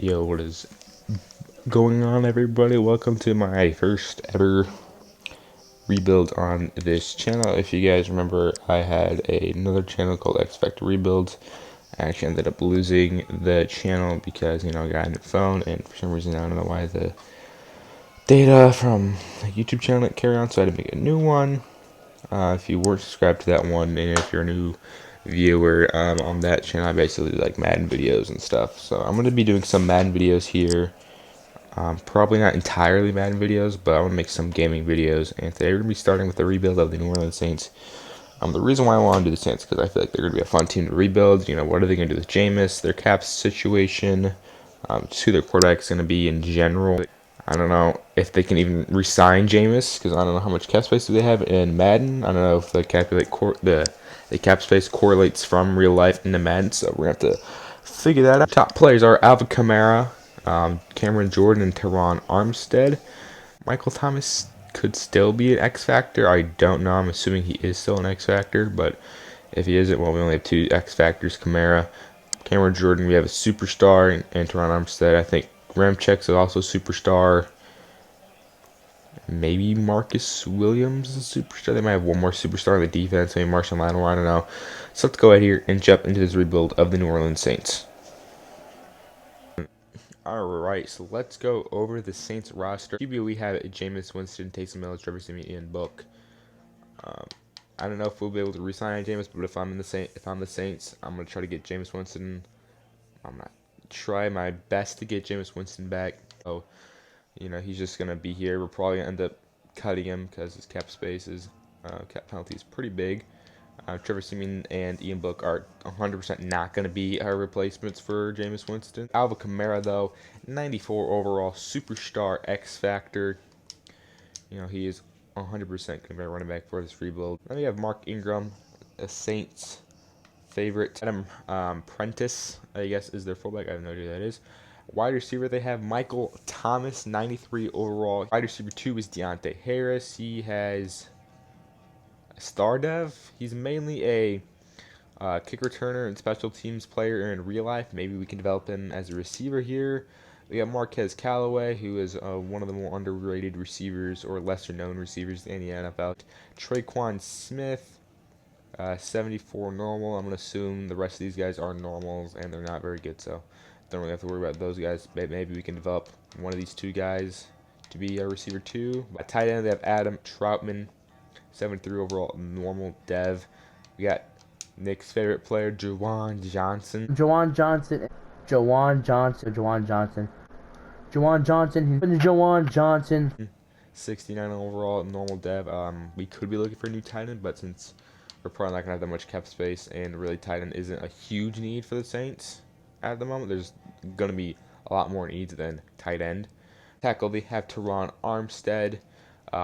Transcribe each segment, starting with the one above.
Yo, what is going on, everybody? Welcome to my first ever rebuild on this channel. If you guys remember, I had another channel called X Factor Rebuilds. I actually ended up losing the channel because, I got a new phone, and for some reason, I don't know why the data from the YouTube channel didn't carry on, so I had to make a new one. If you weren't subscribed to that one, and if you're a new viewer on that channel, I basically do like Madden videos and stuff. So I'm going to be doing some Madden videos here. Probably not entirely Madden videos, but I want to make some gaming videos. And today we're going to be starting with the rebuild of the New Orleans Saints. The reason why I want to do the Saints is because I feel like they're going to be a fun team to rebuild. What are they going to do with Jameis, their cap situation, just who their quarterback is going to be in general. I don't know if they can even re-sign Jameis, because I don't know how much cap space do they have in Madden. I don't know if the cap space correlates from real life into Madden, so we're going to have to figure that out. Top players are Alvin Kamara, Cameron Jordan, and Teron Armstead. Michael Thomas could still be an X Factor. I don't know. I'm assuming he is still an X Factor, but if he isn't, well, we only have two X Factors. Cameron Jordan, we have a superstar, and Teron Armstead. I think Ramchek's is also a superstar. Maybe Marcus Williams is a superstar. They might have one more superstar on the defense. Maybe Marshall Lattimore. I don't know. So let's go ahead here and jump into this rebuild of the New Orleans Saints. Alright, so let's go over the Saints roster. QB, we have Jameis Winston, Taysom Hill, Trevor Siemian, Ian Book. I don't know if we'll be able to re-sign Jameis, but if I'm the Saints, I'm gonna try to get Jameis Winston. I'm gonna try my best to get Jameis Winston back. So, he's just gonna be here. We're probably gonna end up cutting him because his cap penalty is pretty big. Trevor Siemian and Ian Book are 100% not going to be our replacements for Jameis Winston. Alvin Kamara, though, 94 overall, superstar X Factor. He is 100% going to be a running back for this rebuild. Then we have Mark Ingram, a Saints favorite. Adam Prentice, I guess, is their fullback. I have no idea who that is. Wide receiver, they have Michael Thomas, 93 overall. Wide receiver 2 is Deontay Harris. He has star dev. He's mainly a kick returner and special teams player in real life. Maybe we can develop him as a receiver here. We got Marquez Callaway, who is one of the more underrated receivers or lesser known receivers in the NFL. Traquan Smith, 74 normal. I'm going to assume the rest of these guys are normals and they're not very good, so don't really have to worry about those guys. Maybe we can develop one of these two guys to be our receiver 2. At tight end, they have Adam Troutman, 73 overall normal dev. We got Nick's favorite player, Juwan Johnson. Juwan Johnson. 69 overall normal dev. We could be looking for a new tight end, but since we're probably not gonna have that much cap space, and really tight end isn't a huge need for the Saints at the moment. There's gonna be a lot more needs than tight end. Tackle, they have Teron Armstead.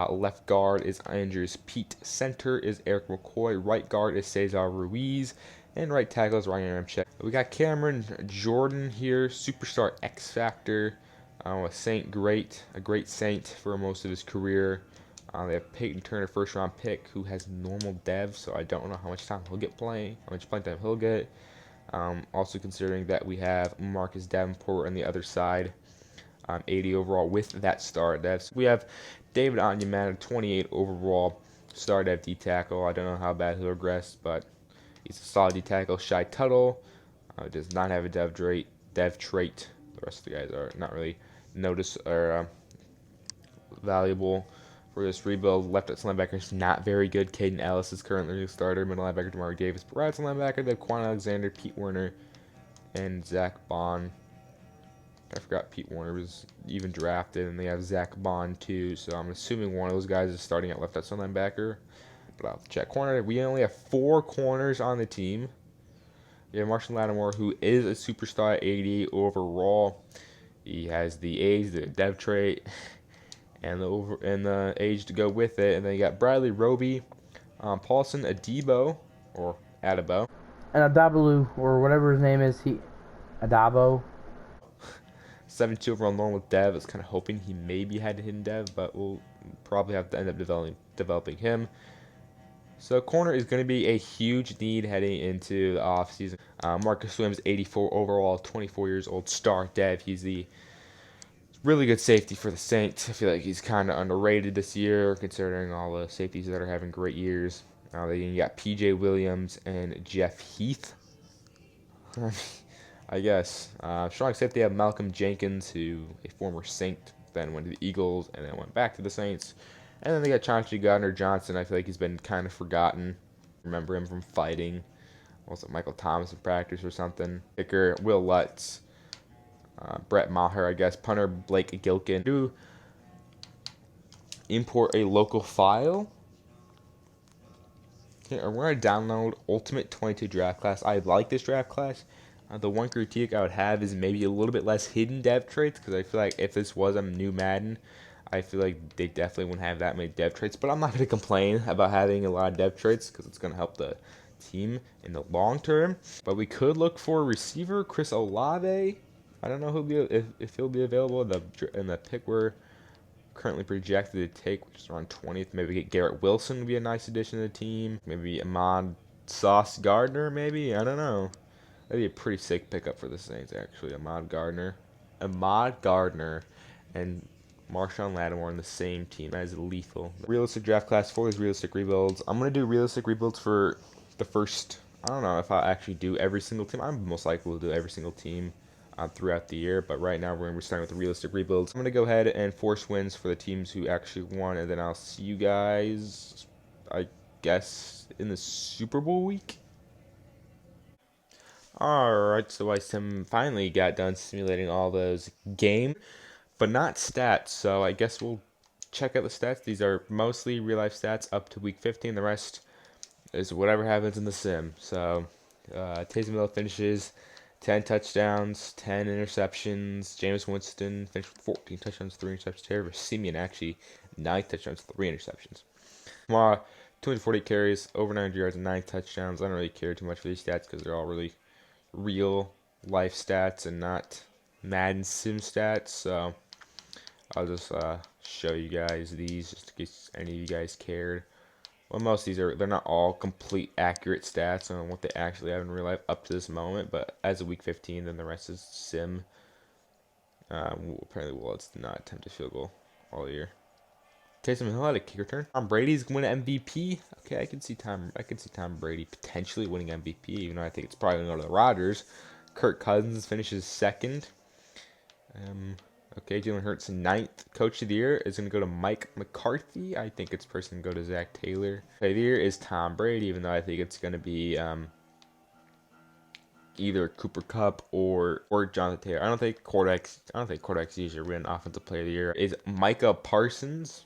Left guard is Andrews Pete. Center is Eric McCoy. Right guard is Cesar Ruiz. And right tackle is Ryan Ramczyk. We got Cameron Jordan here, superstar X Factor. A great Saint for most of his career. They have Peyton Turner, first round pick, who has normal dev, so I don't know how much time he'll get playing, how much playing time he'll get. Also considering that we have Marcus Davenport on the other side. 80 overall with that star dev. So we have David Onyemata, 28 overall, star dev D tackle. I don't know how bad he'll regress, but he's a solid D tackle. Shy Tuttle does not have a dev trait. The rest of the guys are not really valuable for this rebuild. Left at linebacker is not very good. Caden Ellis is currently the starter. Middle linebacker Jamari Davis. Right linebacker, they have Quan Alexander, Pete Werner, and Zach Bond. I forgot Pete Werner was even drafted, and they have Zach Bond too. So I'm assuming one of those guys is starting at left outside linebacker. But I'll have to check. Corner, we only have 4 corners on the team. We have Marshall Lattimore, who is a superstar, 88 overall. He has the age, the dev trait, and the age to go with it. And then you got Bradley Roby, Paulson Adebo, or Adebo, And Adabalu, or whatever his name is, Adabo. 72 overall normal dev. I was kind of hoping he maybe had a hidden dev, but we'll probably have to end up developing him. So corner is going to be a huge need heading into the offseason. Marcus Williams, 84 overall, 24 years old, star dev. He's the really good safety for the Saints. I feel like he's kind of underrated this year, considering all the safeties that are having great years. They got P.J. Williams and Jeff Heath. I guess. Strong safety, they have Malcolm Jenkins, who a former Saint, then went to the Eagles, and then went back to the Saints. And then they got Chauncey Gardner-Johnson. I feel like he's been kind of forgotten. Remember him from fighting. Also Michael Thomas in practice or something. Kicker, Will Lutz. Brett Maher, I guess. Punter, Blake Gilkin. Do import a local file. Okay, we're going to download Ultimate 22 Draft Class. I like this draft class. The one critique I would have is maybe a little bit less hidden dev traits, because I feel like if this was a new Madden, I feel like they definitely wouldn't have that many dev traits. But I'm not going to complain about having a lot of dev traits, because it's going to help the team in the long term. But we could look for a receiver, Chris Olave. I don't know if he'll be available in the pick we're currently projected to take, which is around 20th. Maybe get Garrett Wilson would be a nice addition to the team. Maybe Ahmad Sauce Gardner, maybe? I don't know. That'd be a pretty sick pickup for the Saints, actually. Ahmad Gardner, and Marshawn Lattimore on the same team. That is lethal. Realistic draft class for these realistic rebuilds. I'm going to do realistic rebuilds for the first. I don't know if I'll actually do every single team. I'm most likely to do every single team throughout the year, but right now we're going to be starting with the realistic rebuilds. I'm going to go ahead and force wins for the teams who actually won, and then I'll see you guys, I guess, in the Super Bowl week. Alright, so I finally got done simulating all those games, but not stats, so I guess we'll check out the stats. These are mostly real-life stats up to week 15. The rest is whatever happens in the sim. So, Taysom Hill finishes 10 touchdowns, 10 interceptions. Jameis Winston finished with 14 touchdowns, 3 interceptions. Terry Simeon actually 9 touchdowns, 3 interceptions. Kamara, 240 carries, over 900 yards, and 9 touchdowns. I don't really care too much for these stats because they're all really real life stats and not Madden sim stats. So I'll just show you guys these just in case any of you guys cared. Well, most of these they're not all complete accurate stats on what they actually have in real life up to this moment, but as of week 15, then the rest is sim. Apparently, Willet's did not attempt a field goal all year. Taysom Hill had a kick return. Tom Brady's winning MVP. Okay, I can see Tom Brady potentially winning MVP, even though I think it's probably going to go to the Rodgers. Kirk Cousins finishes second. Okay, Jalen Hurts 9th. Coach of the Year is going to go to Mike McCarthy. I think it's person to go to Zach Taylor. Player of the Year is Tom Brady, even though I think it's going to be either Cooper Kupp or Jonathan Taylor. I don't think quarterbacks usually win Offensive Player of the Year. Is Micah Parsons.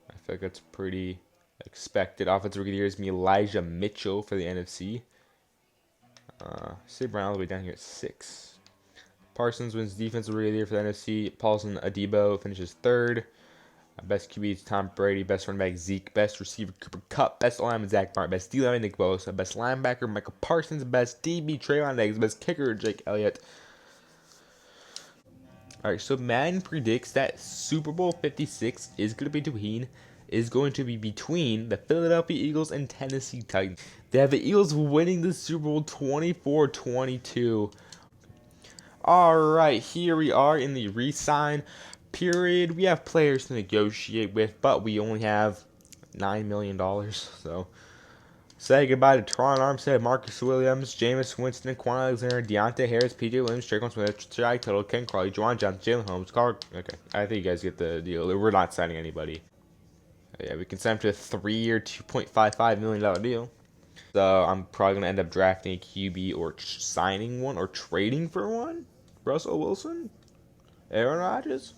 I feel like that's pretty expected. Offensive Rookie of the Year is me Elijah Mitchell for the NFC. Sid Brown all the way down here at 6. Parsons wins Defensive Rookie of the Year for the NFC. Paulson Adebo finishes 3rd. Best QB is Tom Brady. Best running back Zeke. Best receiver Cooper Kupp. Best lineman Zach Martin. Best D lineman Nick Bosa. Best linebacker Michael Parsons. Best DB Trayvon Diggs. Best kicker Jake Elliott. All right, so Madden predicts that Super Bowl 56 is going to be between the Philadelphia Eagles and Tennessee Titans. They have the Eagles winning the Super Bowl 24-22. All right, here we are in the re-sign period. We have players to negotiate with, but we only have $9 million. So say goodbye to Teron Armstead, Marcus Williams, Jameis Winston, Quan Alexander, Deontay Harris, P.J. Williams, Traquan Smith, Jai Tuttle, Ken Crawley, Juwan Johnson, Jalen Holmes, Carl. Okay, I think you guys get the deal. We're not signing anybody. Yeah, we can sign him to a 3-year, $2.55 million deal. So I'm probably going to end up drafting a QB or signing one or trading for one. Russell Wilson, Aaron Rodgers,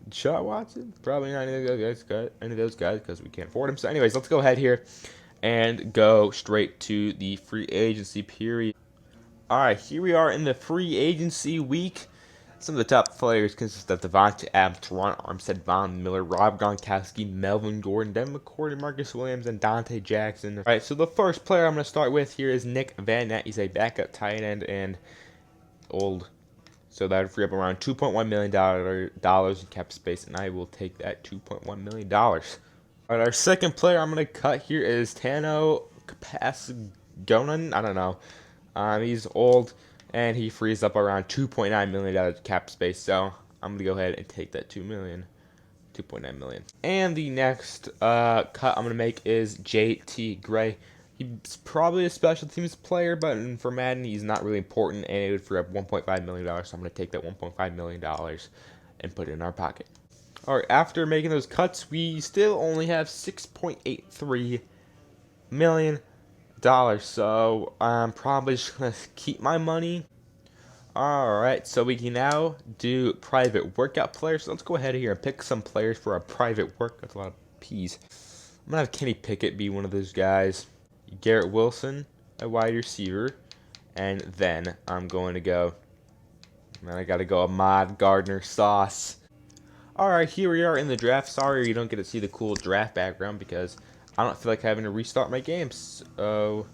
Deshaun Watson. Probably not any of those guys because we can't afford them. So anyways, let's go ahead here and go straight to the free agency period. All right, here we are in the free agency week. Some of the top players consist of Devontae Adams, Teron Armstead, Von Miller, Rob Gronkowski, Melvin Gordon, Devin McCourty, Marcus Williams, and Dante Jackson. All right, so the first player I'm going to start with here is Nick Van Nett. He's a backup tight end and old. So that would free up around $2.1 million in cap space, and I will take that $2.1 million. All All right, our second player I'm gonna cut here is Tano Capasgonan. I don't know. He's old and he frees up around $2.9 million cap space. So I'm gonna go ahead and take that 2.9 million. And the next cut I'm gonna make is JT Gray. He's probably a special teams player, but for Madden he's not really important, and it would free up $1.5 million. So I'm gonna take that $1.5 million and put it in our pocket. All right, after making those cuts, we still only have $6.83 million. So I'm probably just gonna keep my money. Alright, so we can now do private workout players. So let's go ahead here and pick some players for our private work. That's a lot of P's. I'm going to have Kenny Pickett be one of those guys. Garrett Wilson, a wide receiver. And then I'm going to go, man, I got to go Ahmad Gardner Sauce. Alright, here we are in the draft. Sorry you don't get to see the cool draft background because I don't feel like having to restart my games. So,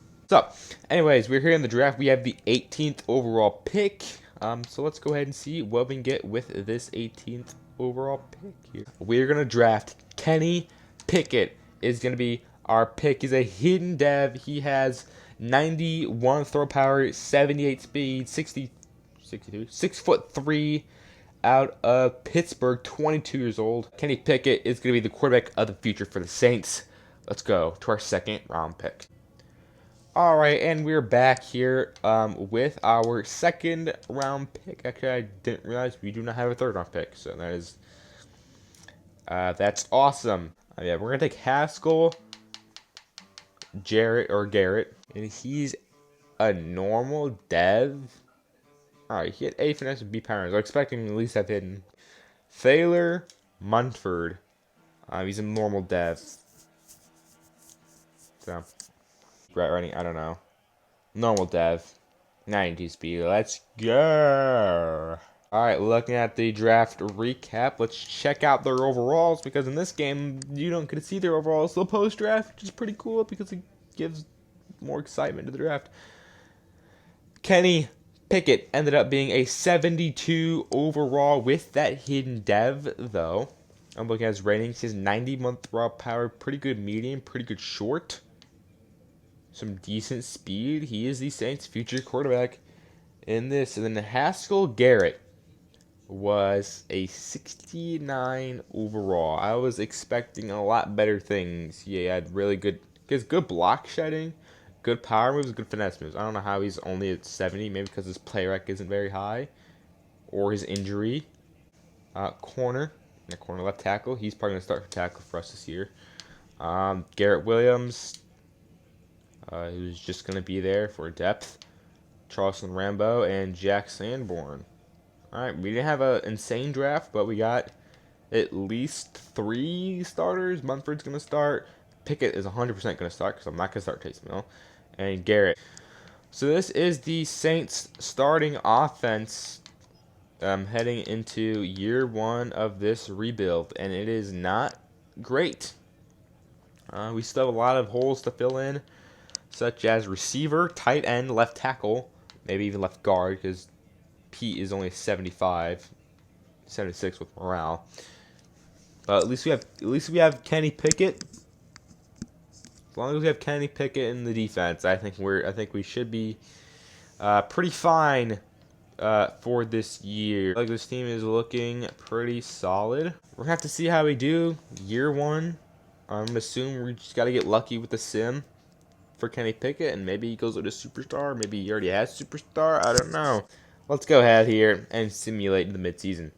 anyways, we're here in the draft. We have the 18th overall pick. So let's go ahead and see what we can get with this 18th overall pick here. We're going to draft Kenny Pickett is going to be our pick. He's a hidden dev. He has 91 throw power, 78 speed, 62, 6'3", out of Pittsburgh, 22 years old. Kenny Pickett is going to be the quarterback of the future for the Saints. Let's go to our second round pick. Alright, and we're back here with our second round pick. Actually, I didn't realize we do not have a third round pick, so that is that's awesome. Yeah, we're gonna take Haskell, Garrett, and he's a normal dev. Alright, he had A finesse and B power. I was expecting him to at least have hidden. Thaler Munford. He's a normal dev. So right running, I don't know. Normal dev. 92 speed. Let's go. Alright, looking at the draft recap, let's check out their overalls, because in this game, you don't get to see their overalls till post-draft, which is pretty cool because it gives more excitement to the draft. Kenny Pickett ended up being a 72 overall with that hidden dev, though. I'm looking at his ratings. He has 90-month raw power, pretty good medium, pretty good short. Some decent speed. He is the Saints' future quarterback in this. And then Haskell Garrett was a 69 overall. I was expecting a lot better things. He had really good block shedding, good power moves, good finesse moves. I don't know how he's only at 70. Maybe because his play rec isn't very high, or his injury. Corner left tackle. He's probably gonna start for tackle for us this year. Garrett Williams. Who's just going to be there for depth. Charleston Rambo and Jack Sanborn. Alright, we didn't have an insane draft, but we got at least 3 starters. Munford's going to start. Pickett is 100% going to start because I'm not going to start Taysom Hill. And Garrett. So this is the Saints starting offense heading into year 1 of this rebuild. And it is not great. We still have a lot of holes to fill in, such as receiver, tight end, left tackle, maybe even left guard, because Pete is only 75, 76 with morale. But at least we have Kenny Pickett. As long as we have Kenny Pickett in the defense, I think we should be pretty fine for this year. Like, this team is looking pretty solid. We're gonna have to see how we do year 1. I'm gonna assume we just gotta get lucky with the sim for Kenny Pickett, and maybe he goes with a superstar. Maybe he already has superstar. I don't know. Let's go ahead here and simulate the midseason.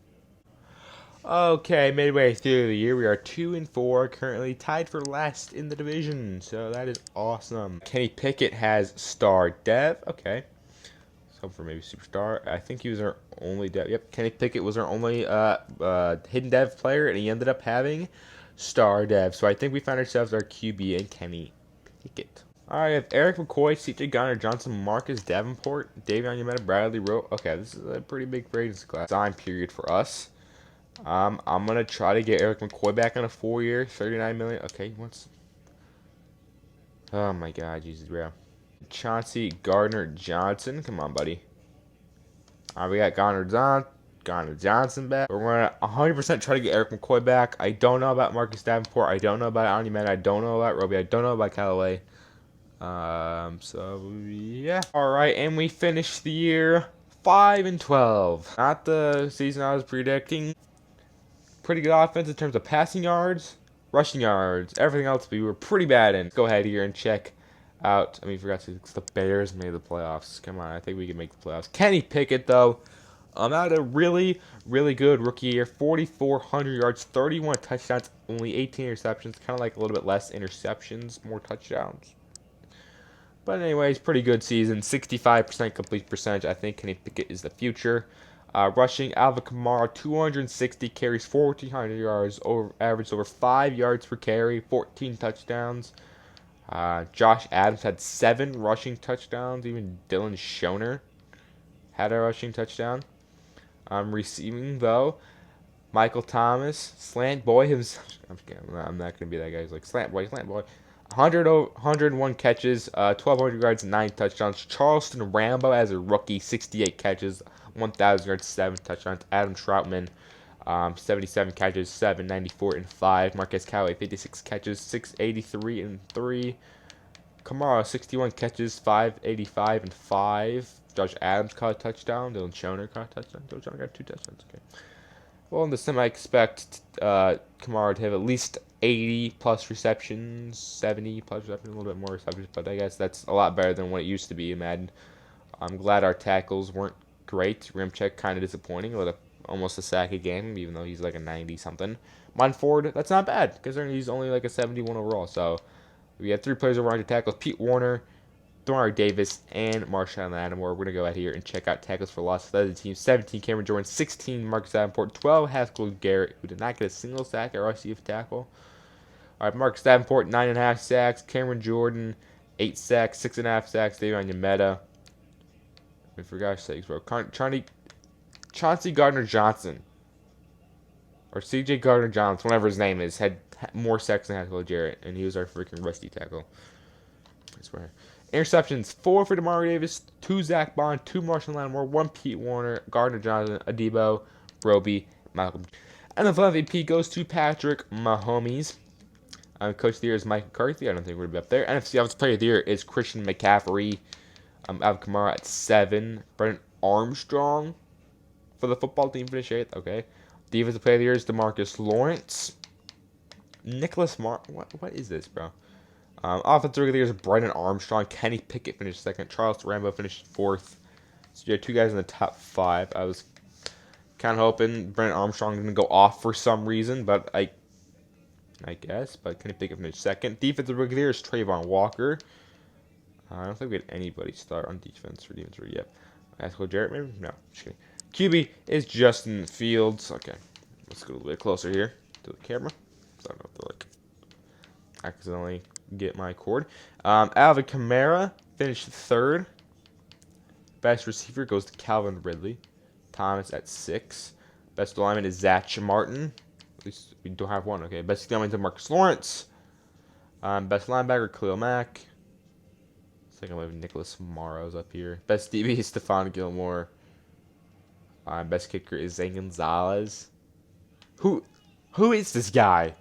Okay, midway through the year, we are 2-4, currently tied for last in the division. So that is awesome. Kenny Pickett has star dev. Okay, so for maybe superstar. I think he was our only dev. Yep, Kenny Pickett was our only hidden dev player, and he ended up having star dev. So I think we found ourselves our QB in Kenny Pickett. Alright, I have Eric McCoy, C.J. Gunner, Johnson, Marcus Davenport, Davion Yameta, Bradley Rowe. Okay, this is a pretty big free agency class. Time period for us. I'm going to try to get Eric McCoy back on a 4-year, $39 million. Okay, he wants... Oh my god, Jesus, bro. Chauncey Gardner Johnson. Come on, buddy. Alright, we got Garner Johnson back. We're going to 100% try to get Eric McCoy back. I don't know about Marcus Davenport. I don't know about Madden. I don't know about Roby. I don't know about Callaway. So yeah. All right, and we finished the year 5-12. Not the season I was predicting. Pretty good offense in terms of passing yards, rushing yards, everything else we were pretty bad in. Let's go ahead here and check out. I mean, forgot to. The Bears made the playoffs. Come on, I think we can make the playoffs. Kenny Pickett though. Had a really, really good rookie year. 4,400 yards, 31 touchdowns, only 18 interceptions. Kind of like a little bit less interceptions, more touchdowns. But anyways, pretty good season. 65% complete percentage. I think Kenny Pickett is the future. Rushing, Alvin Kamara, 260 carries, 1,400 yards, averaged over 5 yards per carry, 14 touchdowns. Josh Adams had 7 rushing touchdowns. Even Dylan Schoner had a rushing touchdown. Receiving, though, Michael Thomas, slant boy himself. I'm not going to be that guy. He's like, slant boy. 101 catches, 1,200 yards, 9 touchdowns. Charleston Rambo as a rookie, 68 catches, 1,000 yards, 7 touchdowns. Adam Troutman, 77 catches, 794 and 5. Marquez Callaway, 56 catches, 683 and 3. Kamara, 61 catches, 585 and 5. Josh Adams caught a touchdown. Dylan Schoner caught a touchdown. Dylan Schoner got 2 touchdowns. Okay. Well, in this time, I expect Kamara to have at least 80 plus receptions, 70 plus receptions, a little bit more receptions, but I guess that's a lot better than what it used to be in Madden. I'm glad our tackles weren't great. Rimcheck kind of disappointing, with almost a sack a game, even though he's like a 90-something. Monford, that's not bad, because he's only like a 71 overall. So we have 3 players over 100 tackles: Pete Warner, Demario Davis, and Marshawn Lattimore. We're going to go out here and check out tackles for loss. That is the team. 17, Cameron Jordan. 16, Marcus Davenport. 12, Haskell Garrett, who did not get a single sack at RCF tackle. All right, Marcus Davenport, 9.5 sacks. Cameron Jordan, 8 sacks. 6.5 sacks. Davion Yameta. For gosh sakes, bro. Chauncey Gardner-Johnson. Or C.J. Gardner-Johnson, whatever his name is, had more sacks than Haskell Garrett, and he was our freaking rusty tackle. I swear. Interceptions: 4 for Demario Davis, 2 Zach Bond, 2 Marshawn Lattimore, 1 Pete Warner, Gardner Johnson, Adebo, Roby, Malcolm. NFL MVP goes to Patrick Mahomes. Coach of the Year is Mike McCarthy. I don't think we're going to be up there. NFC Offensive Player of the Year is Christian McCaffrey. Alvin Kamara at 7. Brendan Armstrong for the football team finished 8th. Okay. Defensive Player of the Year is DeMarcus Lawrence. Nicholas What is this, bro? Offensive Rookie of the Year is Brendan Armstrong. Kenny Pickett finished 2nd. Charleston Rambo finished 4th. So you had 2 guys in the top 5. I was kind of hoping Brendan Armstrong didn't go off for some reason, but I guess. But Kenny Pickett finished 2nd. Defensive Rookie of the Year is Trayvon Walker. I don't think we had anybody start on defense for defense yet. Haskell Jarrett, maybe? No, just kidding. QB is Justin Fields. Okay, let's go a little bit closer here to the camera. So I don't have to accidentally get my cord. Alvin Kamara finished 3rd. Best receiver goes to Calvin Ridley. Thomas at 6. Best lineman is Zach Martin. At least we don't have one. Okay. Best lineman is Marcus Lawrence. Best linebacker Khalil Mack. Second wave Nicholas Morrow's up here. Best DB is Stephon Gilmore. Best kicker is Zane Gonzalez. Who is this guy?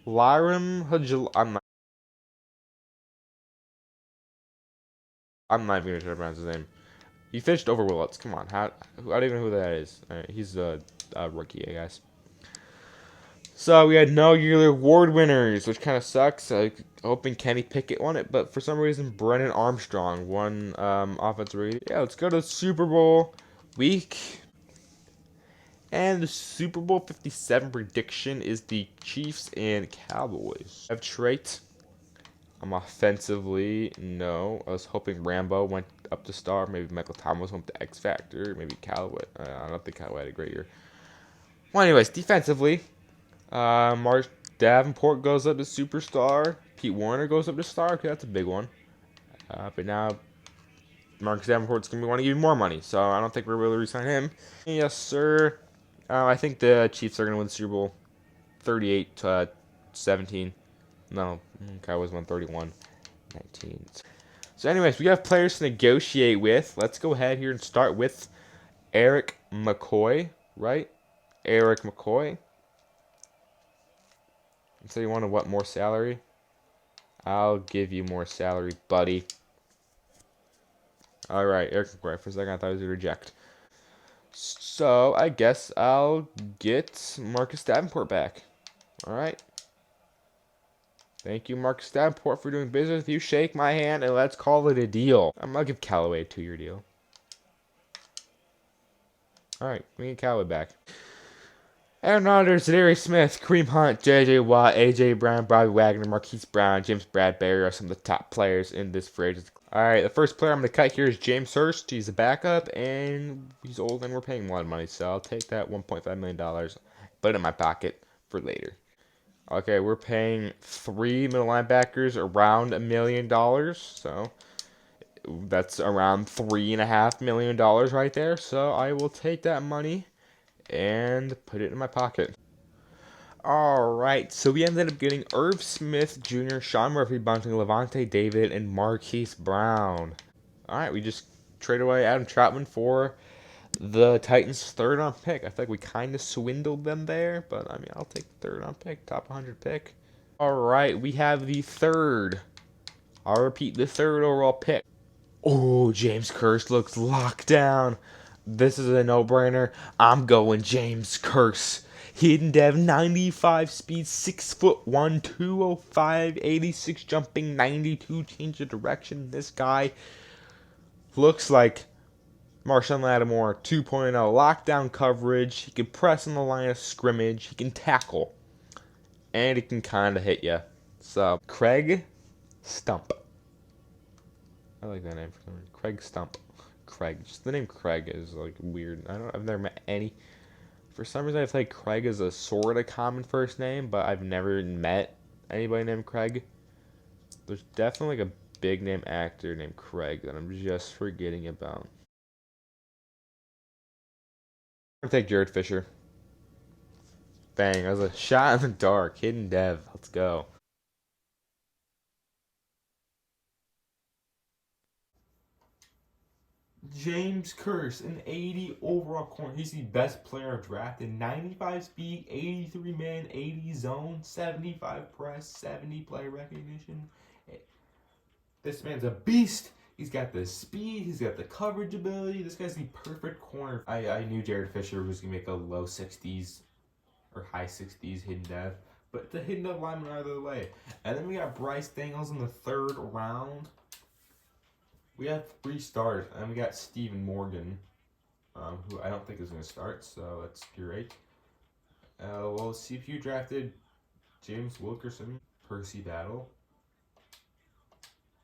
Lyram Hajal. I'm not even going to try to pronounce his name. He finished over Willets. Come on. I don't even know who that is. He's a rookie, I guess. So we had no yearly award winners, which kind of sucks. Hoping Kenny Pickett won it, but for some reason Brendan Armstrong won offensive rating. Yeah, let's go to Super Bowl week. And the Super Bowl 57 prediction is the Chiefs and Cowboys. I have trait. Offensively, no. I was hoping Rambo went up to star. Maybe Michael Thomas went to X Factor. Maybe Callaway. I don't think Callaway had a great year. Well, anyways, defensively, Mark Davenport goes up to superstar. Pete Warner goes up to star. Okay, that's a big one. But now Marcus Davenport's going to be wanting even more money. So I don't think we're really re-sign him. Yes, sir. I think the Chiefs are going to win the Super Bowl 38-17. No, Cowboys won 31-19. So anyways, we have players to negotiate with. Let's go ahead here and start with Eric McCoy. right? Eric McCoy. So you wanted what, more salary? I'll give you more salary, buddy. Alright, Eric McCoy. For a second, I thought he was going to reject. So, I guess I'll get Marcus Davenport back. Alright. Thank you, Marcus Davenport, for doing business with you. Shake my hand, and let's call it a deal. I'm going to give Callaway a 2-year deal. Alright, we get Callaway back. Aaron Rodgers, Darius Smith, Kareem Hunt, J.J. Watt, A.J. Brown, Bobby Wagner, Marquise Brown, James Bradbury are some of the top players in this free agency. Alright, the first player I'm going to cut here is James Hurst. He's a backup, and he's old, and we're paying him a lot of money, so I'll take that $1.5 million, put it in my pocket for later. Okay, we're paying 3 middle linebackers around $1 million, so that's around $3.5 million right there, so I will take that money and put it in my pocket. Alright, so we ended up getting Irv Smith Jr., Sean Murphy Bunting, Levante David, and Marquise Brown. Alright, we just traded away Adam Troutman for the Titans' third-round pick. I think we kind of swindled them there, but I mean, I'll take the third-round pick, top 100 pick. Alright, we have the third. I'll repeat, the third overall pick. Oh, James Curse looks locked down. This is a no-brainer. I'm going James Curse. Hidden dev, 95 speed, 6'1", 205, 86 jumping, 92 change of direction. This guy looks like Marshawn Lattimore 2.0. Lockdown coverage. He can press on the line of scrimmage. He can tackle. And he can kind of hit you. So, Craig Stump. I like that name for some reason. Craig Stump. Craig. Just the name Craig is like weird. I've never met any. For some reason, I feel like Craig is a sort of common first name, but I've never met anybody named Craig. There's definitely like a big name actor named Craig that I'm just forgetting about. I'm gonna take Jared Fisher. Bang, that was a shot in the dark. Hidden dev. Let's go. James Curse, an 80 overall corner. He's the best player I've drafted. 95 speed, 83 man, 80 zone, 75 press, 70 play recognition. This man's a beast. He's got the speed. He's got the coverage ability. This guy's the perfect corner. I knew Jared Fisher was going to make a low 60s or high 60s hidden dev. But it's a hidden dev lineman either way. And then we got Bryce Daniels in the third round. We have 3 stars, and we got Steven Morgan, who I don't think is going to start, so that's great. Well, CPU drafted James Wilkerson, Percy Battle,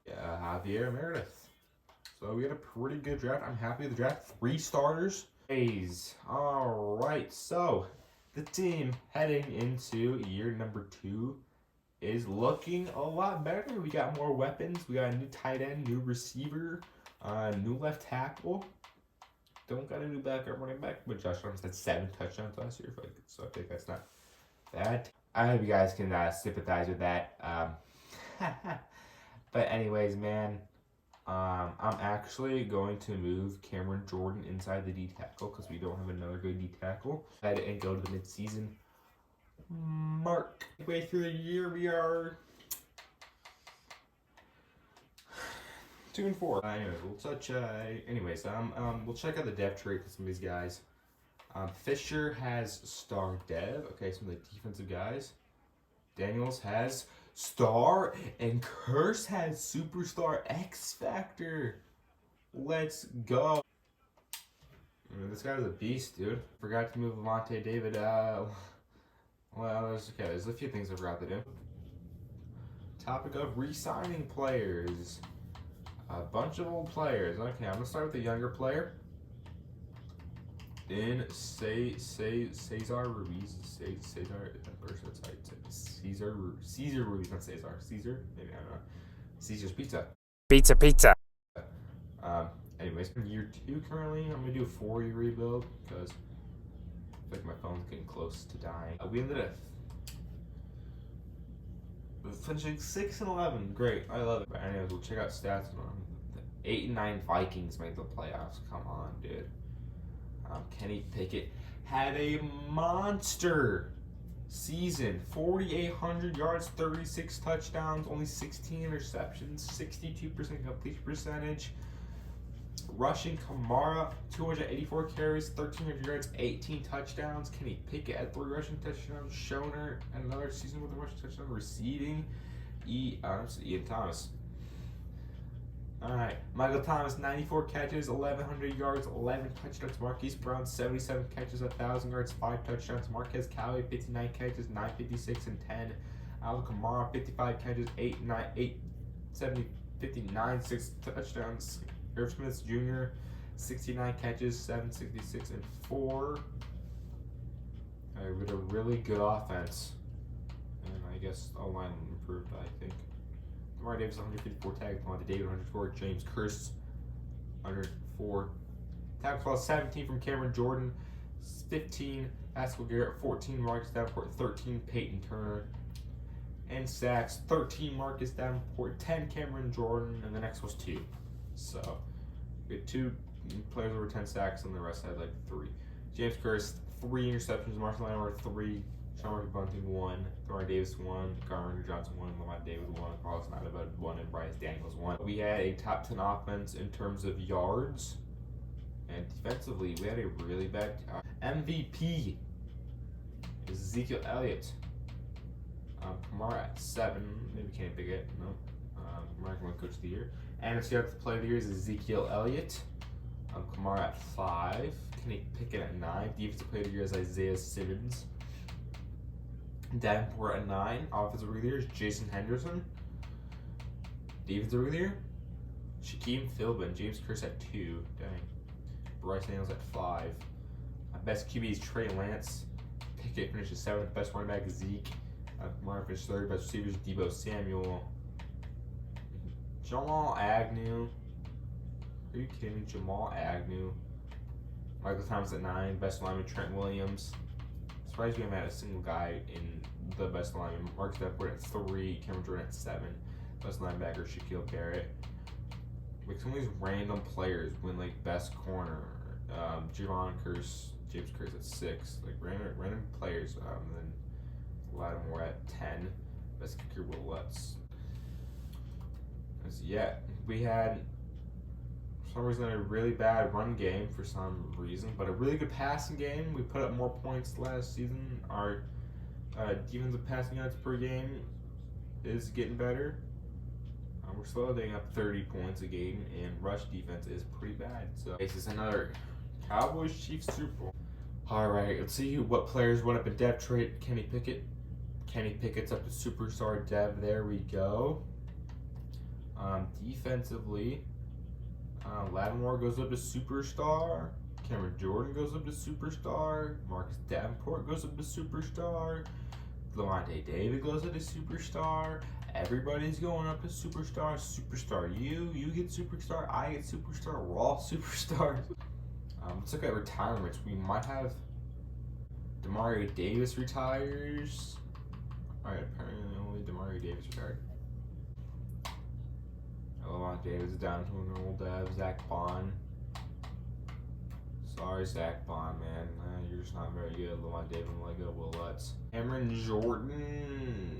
Javier Meredith. So we had a pretty good draft. I'm happy with the draft. 3 starters. All right, so the team heading into year number 2 is looking a lot better. We got more weapons. We got a new tight end, new receiver, new left tackle. Don't got a new backup running back, but Josh Allen had 7 touchdowns last year, so I think that's not bad. I hope you guys can sympathize with that. But anyways, man, I'm actually going to move Cameron Jordan inside the D tackle because we don't have another good D tackle. And go to the midseason mark. Way through the year, we are 2-4. Anyways, we'll touch. We'll check out the depth chart for some of these guys. Fisher has star dev. Okay, some of the defensive guys. Daniels has star, and Curse has superstar X Factor. Let's go. This guy's a beast, dude. Forgot to move Levante David. Well, there's a few things I forgot to do. Topic of re-signing players. A bunch of old players. Okay, I'm gonna start with the younger player. Then Cesar Ruiz. Caesar Ruiz, not Cesar. Caesar? Maybe, I don't know. Caesar's Pizza. Pizza. Anyways, year 2 currently. I'm gonna do a 4-year rebuild because I think my phone's getting close to dying. We ended up finishing 6-11. Great, I love it. But anyways, we'll check out stats on them. The 8-9 Vikings made the playoffs. Come on, dude. Kenny Pickett. had a monster season. 4,800 yards, 36 touchdowns, only 16 interceptions, 62% completion percentage. Rushing Kamara, 284 carries, 1,300 yards, 18 touchdowns. Kenny Pickett had 3 rushing touchdowns. Schoner had another season with a rushing touchdown. Receiving, Ian Thomas. Alright, Michael Thomas, 94 catches, 1,100 yards, 11 touchdowns. Marquise Brown, 77 catches, 1,000 yards, 5 touchdowns. Marquez Callaway, 59 catches, 956 and 10. Alvin Kamara, 55 catches, 59, 6 touchdowns. Irv Smith Jr., 69 catches, 766 and 4. With a really good offense. And I guess O-line improved, I think. Lamar Davis, 154 tackles. Devontae David, 104. James Curse, 104. Tackles for 17 from Cameron Jordan, 15. Pascal Garrett, 14. Marcus Davenport, 13. Peyton Turner. And sacks, 13. Marcus Davenport, 10. Cameron Jordan, and the next was 2. So, we had 2 players over 10 sacks, and the rest had like 3. James Curse, 3 interceptions. Marshall Lattimore, 3. Sean Bunting, 1. Thorne Davis, 1. Garner Johnson, 1. Lamont David, 1. Carlos Nada, 1. And Bryce Daniels, 1. We had a top 10 offense in terms of yards, and defensively, we had a really bad MVP is Ezekiel Elliott. Kamara at 7. Maybe can't pick it. No. American Coach of the Year. And if you have to play of the year is Ezekiel Elliott. Kamara at 5. Kenny Pickett at 9. Defensive player of the year is Isaiah Simmons. Davenport at 9. Offensive rookie of the year is Jason Henderson. Defensive rookie of the year, Shaquem Philbin. James Curse at 2. Dang. Bryce Daniels at 5. Best QB is Trey Lance. Pickett finishes 7th. Best running back is Zeke. Kamara finished 3rd. Best receivers Debo Samuel. Jamal Agnew. Are you kidding me? Jamal Agnew. Michael Thomas at 9. Best lineman Trent Williams. Surprised we haven't had a single guy in the best lineman. Marcus Davenport at 3. Cameron Jordan at 7. Best linebacker Shaquille Barrett. Like some of these random players win like best corner. Javon Curse, James Curse at 6. Like random players. And then Lattimore at 10. Best kicker Will Lutz. Yeah, we had for some reason a really bad run game for some reason, but a really good passing game. We put up more points last season. Our defensive passing yards per game is getting better. We're slowly getting up 30 points a game, and rush defense is pretty bad. So this is another Cowboys Chiefs Super Bowl. All right, let's see what players went up in depth trade. Kenny Pickett. Kenny Pickett's up to superstar dev. There we go. Defensively, Lattimore goes up to superstar. Cameron Jordan goes up to superstar. Marcus Davenport goes up to superstar. Devontae David goes up to superstar. Everybody's going up to superstar. Superstar, you get superstar. I get superstar. We're all superstars. Let's look at retirements. We might have Demario Davis retires. All right, apparently only Demario Davis retired. Lamont Davis down to an old Zach Bond. Sorry, Zach Bond, man. You're just not very good. Lamont Davis, Lego, Will Lutz. Cameron Jordan.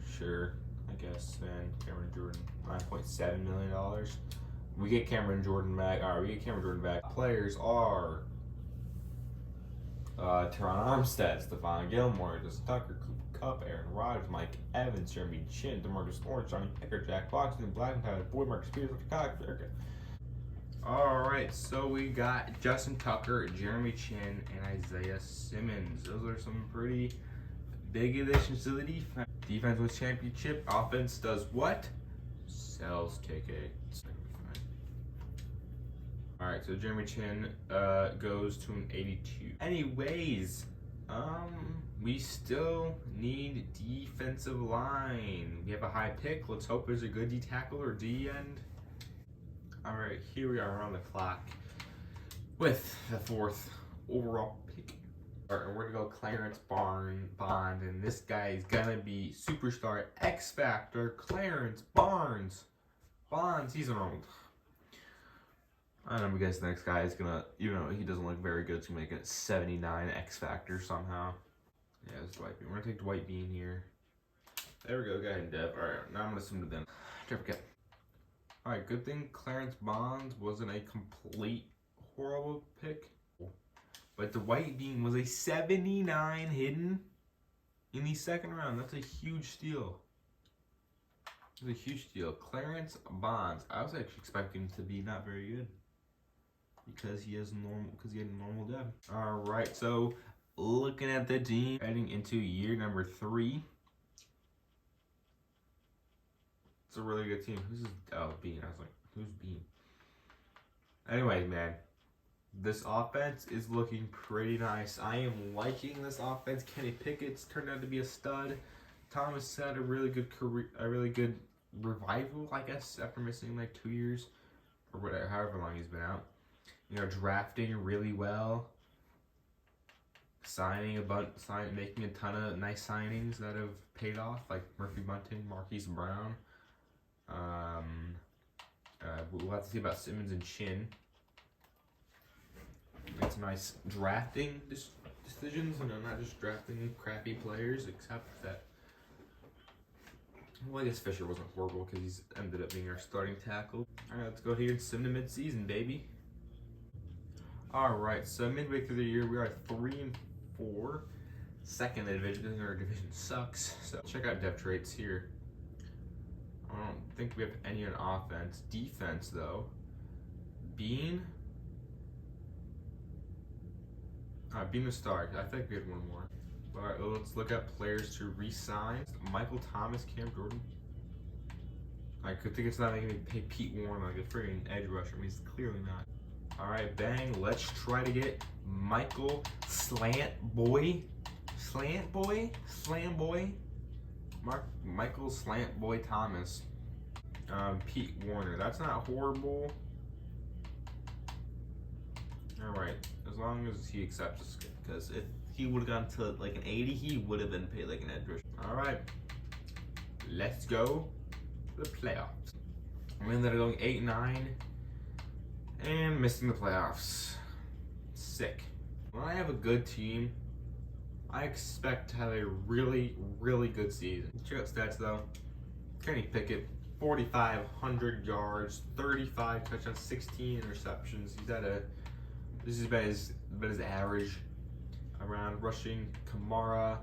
Sure, I guess. And Cameron Jordan, $9.7 million. We get Cameron Jordan back. All right, we get Cameron Jordan back. Players are Teron Armstead, Stephon Gilmore, Justin Tucker, Cooper Kupp, Aaron Rodgers, Mike Evans, Jeremy Chin, DeMarcus Lawrence, Johnny Pickard, Jack Boxton, Black, Tyler Boyd, Marcus Peters, Cox, Erica. Alright, so we got Justin Tucker, Jeremy Chin, and Isaiah Simmons. Those are some pretty big additions to the defense. Defense wins championship. Offense does what? Sells tickets. Alright, so Jeremy Chin goes to an 82. Anyways, we still need defensive line. We have a high pick. Let's hope there's a good D tackle or D end. Alright, here we are on the clock with the 4th overall pick. Alright, and we're gonna go Clarence Bond, and this guy is gonna be superstar X Factor Clarence Bonds. Season old. I don't know, guys. The next guy is gonna, he doesn't look very good. It's gonna make it 79 X Factor somehow. Yeah, it's Dwight Bean. We're gonna take Dwight Bean here. There we go. Go ahead and Dev. All right, now I'm gonna assume to them. Trevor Kett. All right, good thing Clarence Bonds wasn't a complete horrible pick, but Dwight Bean was a 79 hidden in the second round. That's a huge steal. It's a huge steal. Clarence Bonds. I was actually expecting him to be not very good because he had a normal dev. All right, so looking at the team heading into year number 3. It's a really good team. Who's Bean? I was like, who's Bean? Anyway, man, this offense is looking pretty nice. I am liking this offense. Kenny Pickett's turned out to be a stud. Thomas had a really good career, a really good revival, I guess, after missing like 2 years or whatever, however long he's been out. Drafting really well, making a ton of nice signings that have paid off, like Murphy Bunting, Marquise Brown. We'll have to see about Simmons and Shin. It's nice drafting decisions, not just drafting crappy players, except that. Well, I guess Fisher wasn't horrible because he's ended up being our starting tackle. All right, let's go here and sim to mid-season, baby. All right, so midway through the year, we are 3-4. Second in the division. I think our division sucks. So check out depth traits here. I don't think we have any on offense. Defense, though. Bean. Bean the star. I think we had one more. All right, well, let's look at players to re-sign. Michael Thomas, Cam Jordan. I could think it's not making me pay Pete Warner like a freaking edge rusher. I mean, he's clearly not. All right, bang. Let's try to get Michael Michael Slant Boy Thomas. Pete Warner. That's not horrible. All right, as long as he accepts this, because if he would have gone to like an 80, he would have been paid like an edge rusher. All right, let's go to the playoffs. We ended up going 8-9 and missing the playoffs. Sick. When I have a good team, I expect to have a really, really good season. Check out stats though. Kenny Pickett, 4,500 yards, 35 touchdowns, 16 interceptions. This is about his average around rushing. Kamara,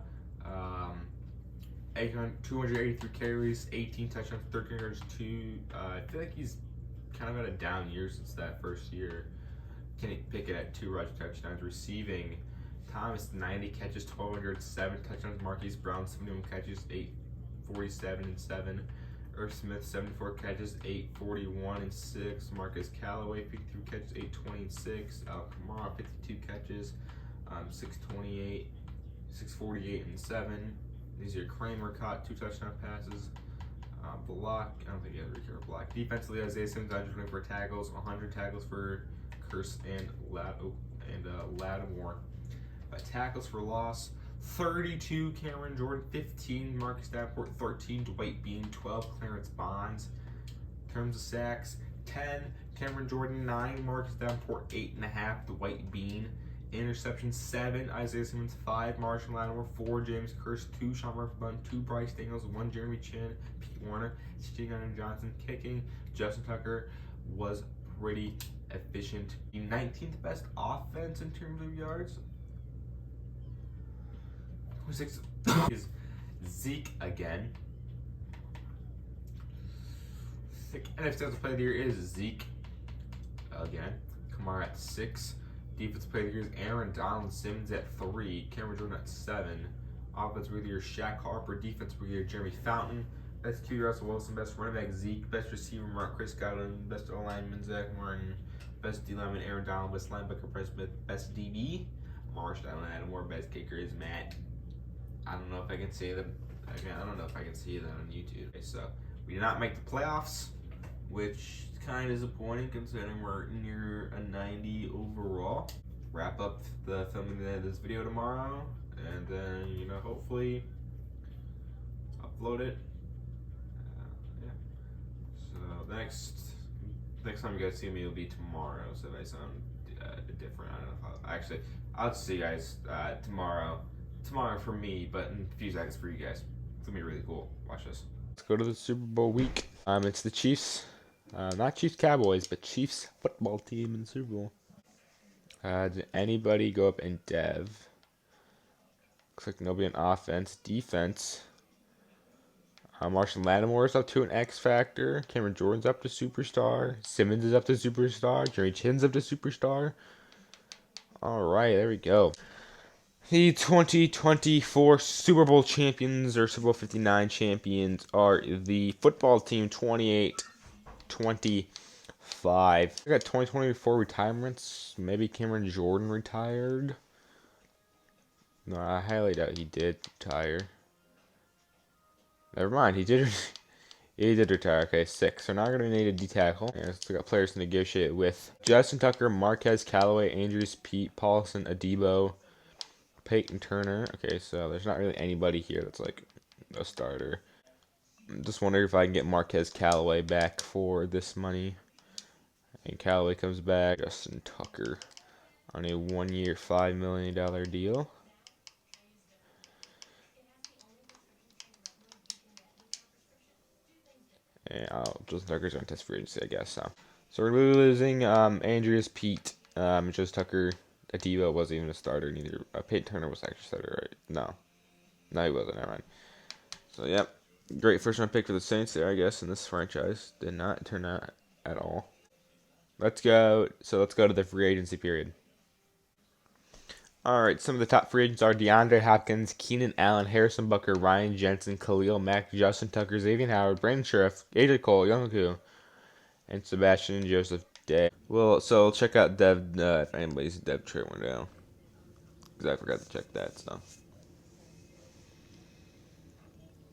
283 carries, 18 touchdowns, 13 yards, 2. I feel like he's kind of had a down year since that first year. Kenny Pickett at 2 rushing touchdowns. Receiving, Thomas 90 catches, 1,200, 7 touchdowns. Marquise Brown 71 catches, 847 and 7. Irv Smith 74 catches, 841 and 6. Marcus Callaway 53 catches, 820 and 6. Al Kamara 52 catches, 628, 648 and 7. These are Kramer caught 2 touchdown passes. Block, I don't think he has a receiver block. Defensively, Isaiah Simmons 124 tackles, 100 tackles for Curse and Lattimore. Tackles for loss, 32 Cameron Jordan, 15 Marcus Davenport, 13 Dwight Bean, 12 Clarence Bonds. In terms of sacks, 10 Cameron Jordan, 9 Marcus Davenport, 8.5 Dwight Bean. Interceptions, 7 Isaiah Simmons, 5 Marshall Lattimore, 4 James Curse, 2 Sean Murphy Bunn, 2 Bryce Daniels, 1 Jeremy Chin, Pete Warner, C.J. Gunnar Johnson. Kicking, Justin Tucker was pretty efficient. The 19th best offense in terms of yards. 6 is Zeke again. NFC Defensive Player of the Year is Zeke again. Kamara at 6. Defensive Player of the Year is Aaron Donald. Simmons at 3. Cameron Jordan at 7. Offensive Player of the Year Shaq Harper. Defensive Player of the Year Jeremy Fountain. Best QB Russell Wilson. Best running back Zeke. Best receiver Mark Chris Godwin. Best O lineman Zach Martin. Best D lineman Aaron Donald. Best linebacker Bryce Smith. Best DB Marshall Lattimore. Best kicker is Matt. I don't know if I can say that. Again, I don't know if I can see that on YouTube. Okay, so we did not make the playoffs, which is kind of disappointing considering we're near a 90 overall. Wrap up the filming of this video tomorrow, and then hopefully upload it. Yeah. So the Next time you guys see me, it'll be tomorrow. So if I sound different, I don't know if I'll see you guys tomorrow. Tomorrow for me, but in a few seconds for you guys. It's gonna be really cool. Watch this. Let's go to the Super Bowl week. It's the Chiefs, not Chiefs Cowboys, but Chiefs football team in the Super Bowl. Did anybody go up in dev? Looks like nobody in offense. Defense. Marshall Lattimore's up to an X Factor. Cameron Jordan's up to Superstar. Simmons is up to Superstar. Jerry Chin's up to Superstar. Alright, there we go. The 2024 Super Bowl champions, or Super Bowl 59 champions, are the football team 28-25. I got 2024 retirements. Maybe Cameron Jordan retired. No, I highly doubt he did retire. Never mind, he did. He did retire. Okay, 6. So now we're gonna need a D tackle. Yeah, so we got players to negotiate with: Justin Tucker, Marquez Callaway, Andrews, Pete, Paulson, Adebo, Peyton Turner. Okay, so there's not really anybody here that's like a starter. I'm just wondering if I can get Marquez Callaway back for this money. And Callaway comes back. Justin Tucker on a 1-year, $5 million deal. And Justin Tucker's on test free agency, I guess. So we're losing Andrews, Pete, Justin Tucker. Adebo wasn't even a starter. Neither Peyton Turner was actually a starter, right? No, he wasn't. Never mind. So yep, great first round pick for the Saints there, I guess. In this franchise, did not turn out at all. Let's go. So let's go to the free agency period. All right, some of the top free agents are DeAndre Hopkins, Keenan Allen, Harrison Butker, Ryan Jensen, Khalil Mack, Justin Tucker, Xavier Howard, Brandon Sheriff, AJ Cole, Younghoe, and Sebastian Joseph Day. Well, so check out Dev if anybody's a Dev trade window, because I forgot to check that stuff.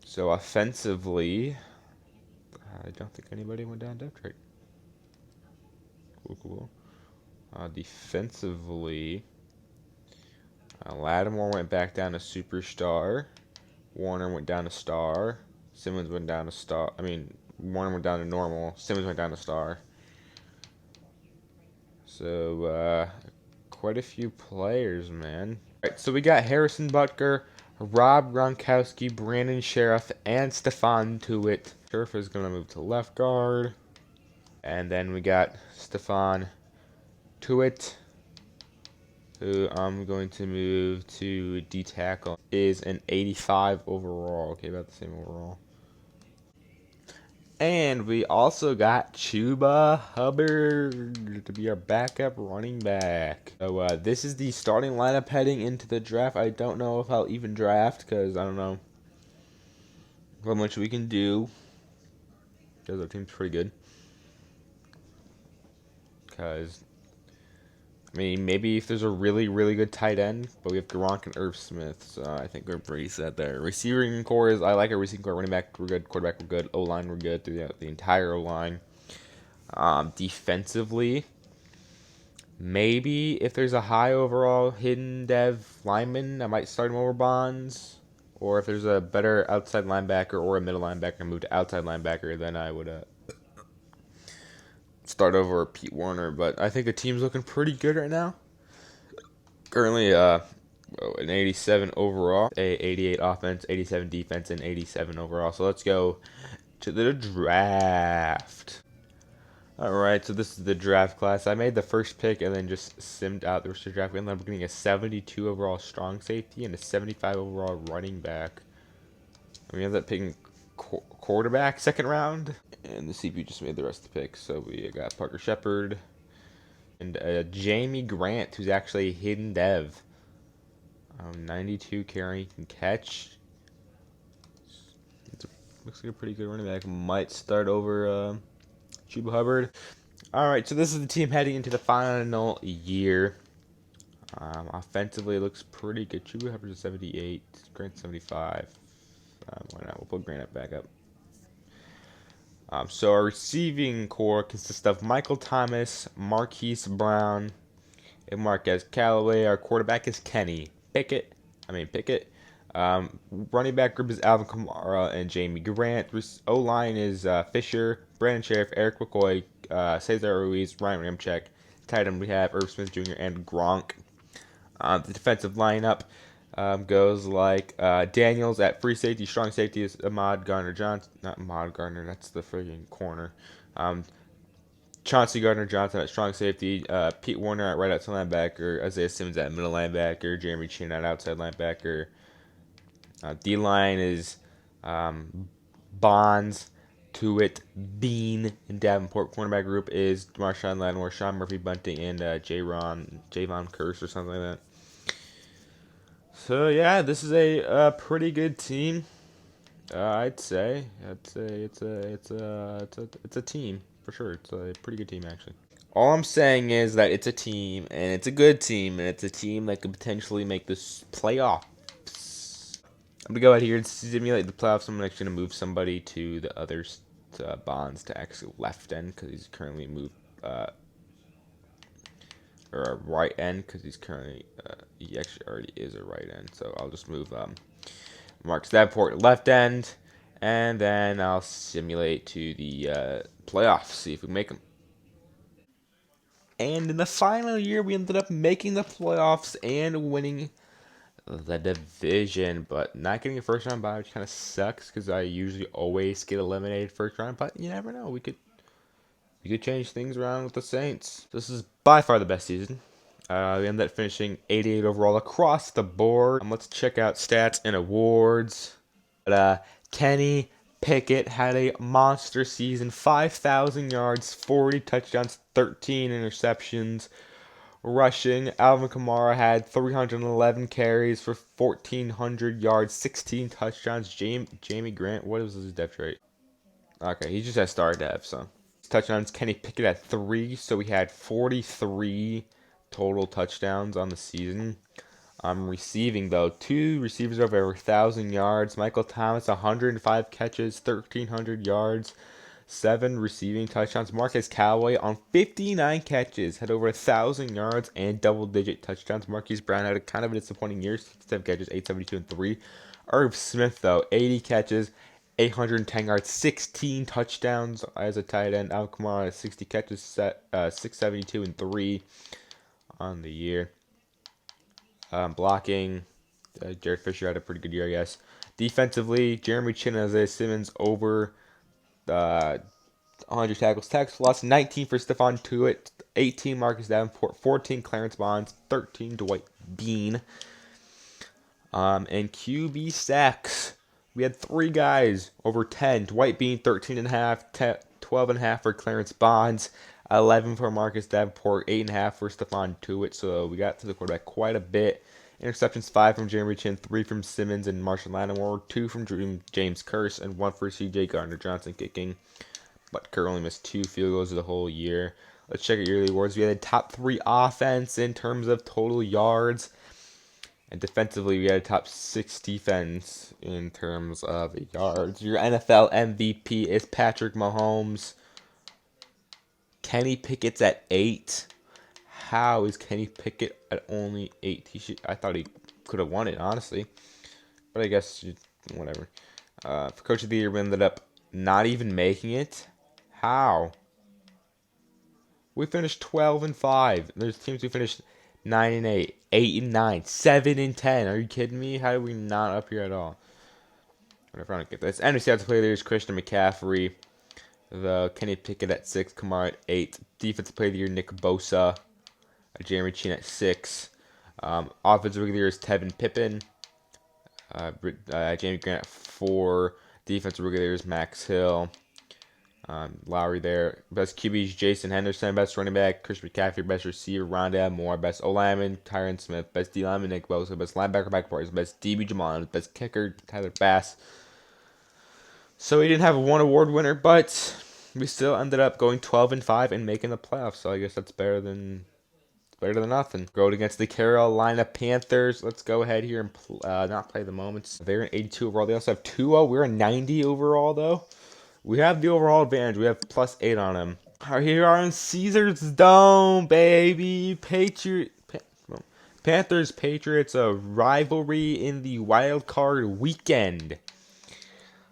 So offensively, I don't think anybody went down Dev trade. Cool. Defensively, Lattimore went back down to Superstar. Warner went down to Star. Simmons went down to Star. Warner went down to Normal. Simmons went down to Star. So, quite a few players, man. Alright, so we got Harrison Butker, Rob Gronkowski, Brandon Sheriff, and Stephon Tuitt. Sheriff is going to move to left guard. And then we got Stephon Tuitt, who I'm going to move to D tackle, is an 85 overall. Okay, about the same overall. And we also got Chuba Hubbard to be our backup running back. So this is the starting lineup heading into the draft. I don't know if I'll even draft because I don't know how much we can do, because our team's pretty good. Because maybe if there's a really, really good tight end, but we have Gronk and Irv Smith, so I think we're pretty set there. Receiving core I like our receiving core. Running back, we're good. Quarterback, we're good. O-line, we're good throughout the entire O-line. Defensively, maybe if there's a high overall hidden dev lineman, I might start him over Bonds. Or if there's a better outside linebacker or a middle linebacker and move to outside linebacker, then I would start over Pete Warner. But I think the team's looking pretty good right now. Currently, an 87 overall, a 88 offense, 87 defense, and 87 overall. So let's go to the draft. Alright, so this is the draft class. I made the first pick and then just simmed out the rest of the draft. We ended up getting a 72 overall strong safety and a 75 overall running back. And we ended up picking quarterback second round. And the CPU just made the rest of the picks. So we got Parker Shepard and Jamie Grant, who's actually a hidden dev. 92 carry, can catch. Looks like a pretty good running back. Might start over Chuba Hubbard. Alright, so this is the team heading into the final year. Offensively, it looks pretty good. Chuba Hubbard's a 78. Grant's 75. Why not? We'll put Grant back up. So our receiving core consists of Michael Thomas, Marquise Brown, and Marquez Callaway. Our quarterback is Pickett. Running back group is Alvin Kamara and Jamie Grant. O-line is Fisher, Brandon Sheriff, Eric McCoy, Cesar Ruiz, Ryan Ramczyk. Tight end we have Irv Smith Jr. and Gronk. The defensive lineup goes like Daniels at free safety. Strong safety is Ahmad Gardner-Johnson. Not Ahmad Gardner, that's the friggin' corner. Chauncey Gardner-Johnson at strong safety. Pete Warner at right outside linebacker. Isaiah Simmons at middle linebacker. Jeremy Chin at outside linebacker. D-line is Bonds, Tuitt, Bean, and Davenport. Cornerback group is Marshawn Lattimore, Sean Murphy Bunting, and Javon Curse or something like that. So yeah, this is a pretty good team. I'd say it's a team for sure. It's a pretty good team actually. All I'm saying is that it's a team and it's a good team and it's a team that could potentially make this playoffs. I'm gonna go out here and simulate the playoffs. I'm actually gonna move somebody to the other Bonds to actually left end because he's currently moved. Or a right end because he's currently he actually already is a right end. So I'll just move Mark Davenport left end, and then I'll simulate to the playoffs, see if we make them. And in the final year, we ended up making the playoffs and winning the division, but not getting a first round bye, which kind of sucks because I usually always get eliminated first round. But you never know, we could change things around with the Saints. This is by far the best season. We ended up finishing 88 overall across the board. Let's check out stats and awards. Kenny Pickett had a monster season. 5,000 yards, 40 touchdowns, 13 interceptions. Rushing, Alvin Kamara had 311 carries for 1,400 yards, 16 touchdowns. Jamie Grant, what was his depth rate? Okay, he just has star depth, so. Touchdowns, Kenny Pickett at 3, so we had 43 total touchdowns on the season. Receiving, though, 2 receivers over 1,000 yards. Michael Thomas, 105 catches, 1,300 yards, 7 receiving touchdowns. Marquez Callaway on 59 catches, had over 1,000 yards and double-digit touchdowns. Marquise Brown had a kind of a disappointing year, 67 catches, 872 and 3. Irv Smith, though, 80 catches, 810 yards, 16 touchdowns as a tight end. Alvin Kamara, 60 catches, 672 and 3 on the year. Blocking, Jared Fisher had a pretty good year, I guess. Defensively, Jeremy Chin and Isaiah Simmons over 100 tackles. Tackles lost 19 for Stephon Tuitt, 18 Marcus Davenport, 14 Clarence Bonds, 13 Dwight Bean. And QB sacks, we had 3 guys over 10. Dwight Bean, 13.5, 12.5 for Clarence Bonds, 11 for Marcus Davenport, 8.5 for Stephon Tuitt. So we got to the quarterback quite a bit. Interceptions, 5 from Jeremy Chin, 3 from Simmons and Marshawn Lattimore, 2 from James Curse, and 1 for C.J. Gardner-Johnson kicking. But Kerr only missed 2 field goals of the whole year. Let's check out yearly awards. We had a top 3 offense in terms of total yards. And defensively, we had a top 6 defense in terms of yards. Your NFL MVP is Patrick Mahomes. Kenny Pickett's at 8. How is Kenny Pickett at only 8? I thought he could have won it, honestly. But I guess, whatever. For Coach of the Year, we ended up not even making it. How? We finished 12-5. There's teams who finished 9-8, 8-9, 7-10. Are you kidding me? How are we not up here at all? Whatever, I don't get this. NFC Offensive Player of the Year is Christian McCaffrey. The Kenny Pickett at 6, Kamara at 8. Defensive Player of the Year, Nick Bosa. Jeremy Chin at 6. Offensive Rookie of the Year is Tevin Pippen. Jamie Grant at 4. Defensive Rookie of the Year is Max Hill. Lowry there. Best QB is Jason Henderson. Best running back, Chris McCaffrey. Best receiver, Rondell Moore. Best O-lineman, Tyron Smith. Best D-lineman, Nick Bosa. Best linebacker, Mike Boyce. Best DB, Jamal. Best kicker, Tyler Bass. So we didn't have one award winner, but we still ended up going 12-5 and making the playoffs. So I guess that's better than nothing. Going against the Carolina Panthers. Let's go ahead here and not play the moments. They're an 82 overall. They also have 2-0. We're a 90 overall, though. We have the overall advantage. We have +8 on them. Here are in Caesar's Dome, baby. Panthers Patriots, a rivalry in the wild card weekend.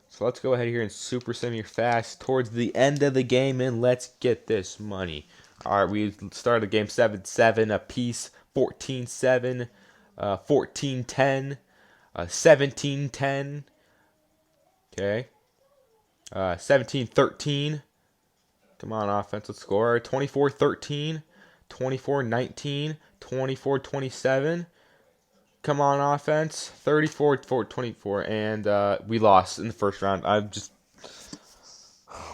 So let's go ahead here and super semi fast towards the end of the game and let's get this money. All right, we started the game 7-7 apiece, 14-7, 14-10, 17-10. Okay. 17-13. Come on, offense, let's score. 24-13, 24-19, 24-27. Come on, offense. 34-24, and we lost in the first round. Oh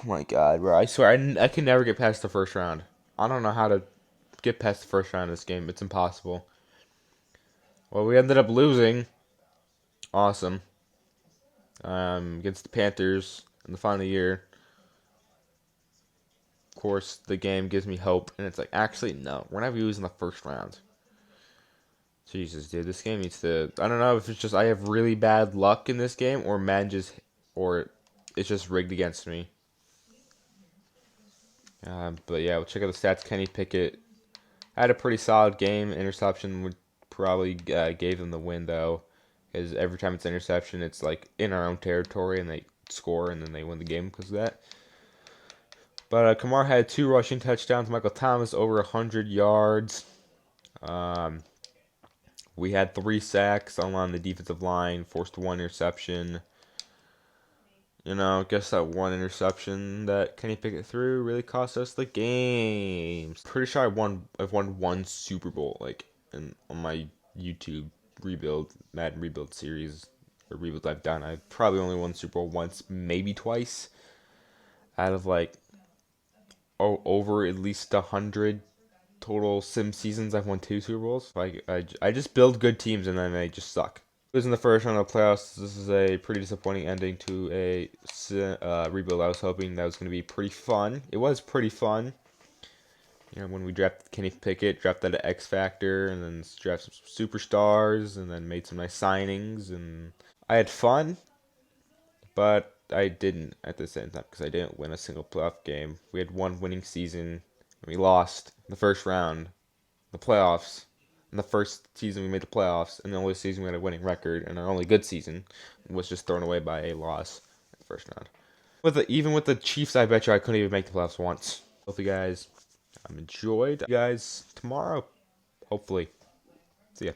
my God, bro. I swear, I can never get past the first round. I don't know how to get past the first round of this game. It's impossible. Well, we ended up losing. Awesome. Against the Panthers in the final year. Of course, the game gives me hope, and it's like, actually, no. We're not losing the first round. Jesus, dude, this game needs to. I don't know if it's just I have really bad luck in this game, or or it's just rigged against me. But yeah, we'll check out the stats. Kenny Pickett had a pretty solid game. Interception would probably gave them the win though, because every time it's interception, it's like in our own territory, and they score, and then they win the game because of that. But Kamara had 2 rushing touchdowns. Michael Thomas over 100 yards. We had 3 sacks on the defensive line, forced 1 interception. You know, I guess that 1 interception that Kenny Pickett threw really cost us the game. Pretty sure I've won 1 Super Bowl, like on my YouTube Madden rebuild series or rebuilds I've done. I've probably only won Super Bowl once, maybe twice, out of like over at least 100 total sim seasons. I've won 2 Super Bowls. I just build good teams and then they just suck. Losing the first round of the playoffs, this is a pretty disappointing ending to a rebuild. I was hoping that was going to be pretty fun. It was pretty fun. You know, when we drafted Kenny Pickett, drafted an X Factor, and then drafted some superstars, and then made some nice signings, and I had fun, but I didn't at the same time because I didn't win a single playoff game. We had 1 winning season, and we lost the first round, the playoffs. In the first season, we made the playoffs, and the only season we had a winning record, and our only good season was just thrown away by a loss in the first round. Even with the Chiefs, I bet you I couldn't even make the playoffs once. Hope you guys enjoyed. You guys tomorrow, hopefully. See ya.